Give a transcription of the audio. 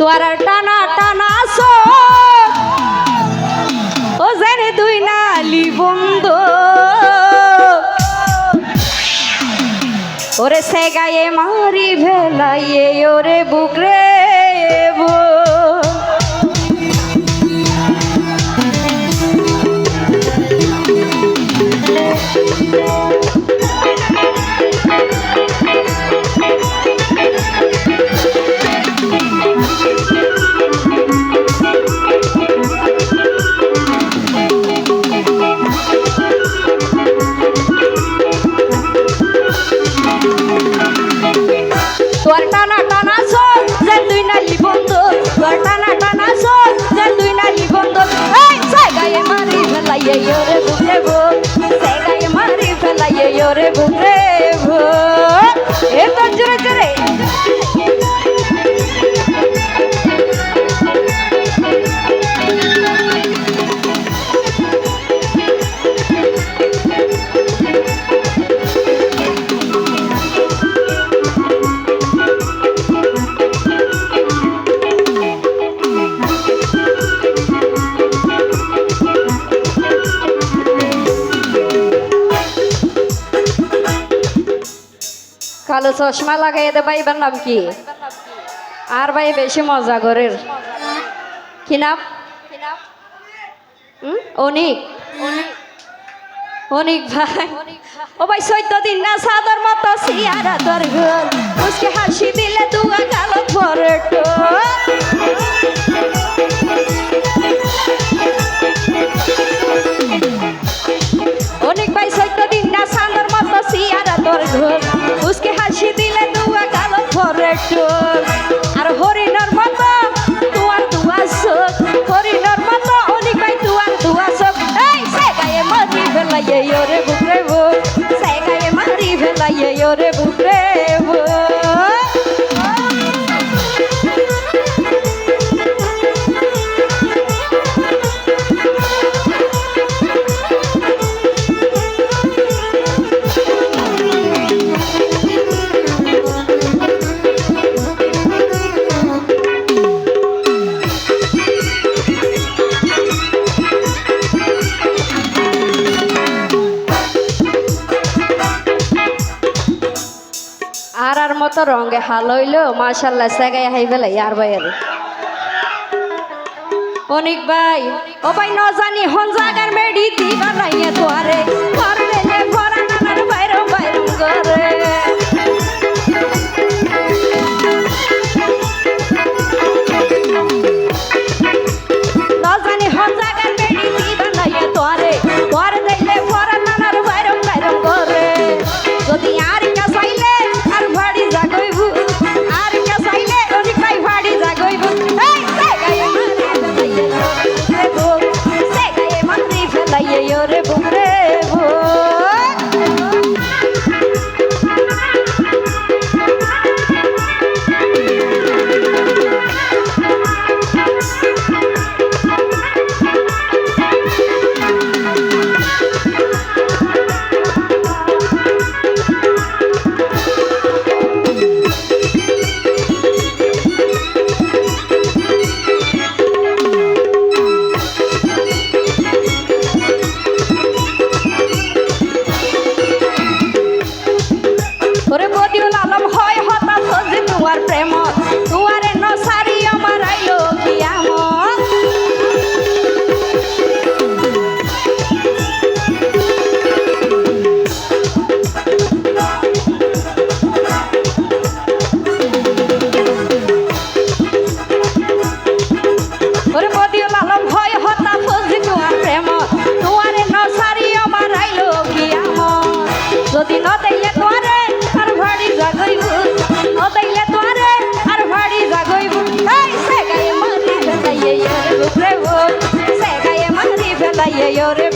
তোর টানা টানা ও জানে দুই নালি বন্ধ ওরে সে গায়ে মারি ভেলাইয়ে ওরে বুকরে তোর টানা টানা শোক যে দুই নালি বন্ধু তোর টানা টানা শোক যে দুই নালি বন্ধু এই সে গায়ে মারি ফেলাইয়ে ওরে বুকরে বুক সে গায়ে মারি ফেলাইয়ে ওরে বুকরে বুক এ তো জোরে জোরে কালো চশমা লাগাই দে ভাইবার নাম কি আর ভাই বেশি মজা করে কি নাম অনিক অনিক ভাই ও ভাই 14 দিন না সাদর মতো সিয়ারা তোর ঘর উসকে হাসি দিলে দুয়া কালো ফরটো অনিক ভাই 14 দিন না সাদর মতো সিয়ারা তোর ঘর উসকে হাসি দিলে দুয়া কালো ফরটো আর হরিণর মতো তুয়ার তুয়া চোখ হরিণর মতো অনিক ভাই তুয়ার তুয়া চোখ এই সে গায়ে মারি ফেলাইয়ে ওরে বুকরে বুক সে গায়ে মারি ফেলাইয়ে ওরে বুকরে বুক আর মতো রঙে হাল হইলো মাশাআল্লাহ সেগাই হাই ফেলে আর ভাইয়ের অনিক ভাই ও ভাই ন জানি হন জাগার মেডি দিবা নাইয়ে তোরে করলে নে ফরানার বাইরে বাইরে করে ন জানি হন জাগার মেডি দিবা নাইয়ে তোরে করে দিলে ফরানার বাইরে বাইরে করে যদি আর কাছাইলে আর ভাড়ি জাগইব আর কাছাইলে অনিক ভাই ভাড়ি জাগইব এই সে গায়ে মারি ফেলাইয়ে ওরে বুকরে ওরে বদিউল আলম হয় হতাশ যে তোমার প্রেম তোমারে নসারি আমার আইলো কিয়ামত ওরে বদিউল আলম হয় হতাশ যে তোমার প্রেম তোমারে নসারি আমার আইলো কিয়ামত যদি ন দেইলে তোরে আর ভাড়ি জাগইব ও দেইলে তোরে আর ভাড়ি জাগইব এই সে গায়ে মারি ফেলাইয়ে ওরে বুকরে বুক সে গায়ে মারি ফেলাইয়ে ওরে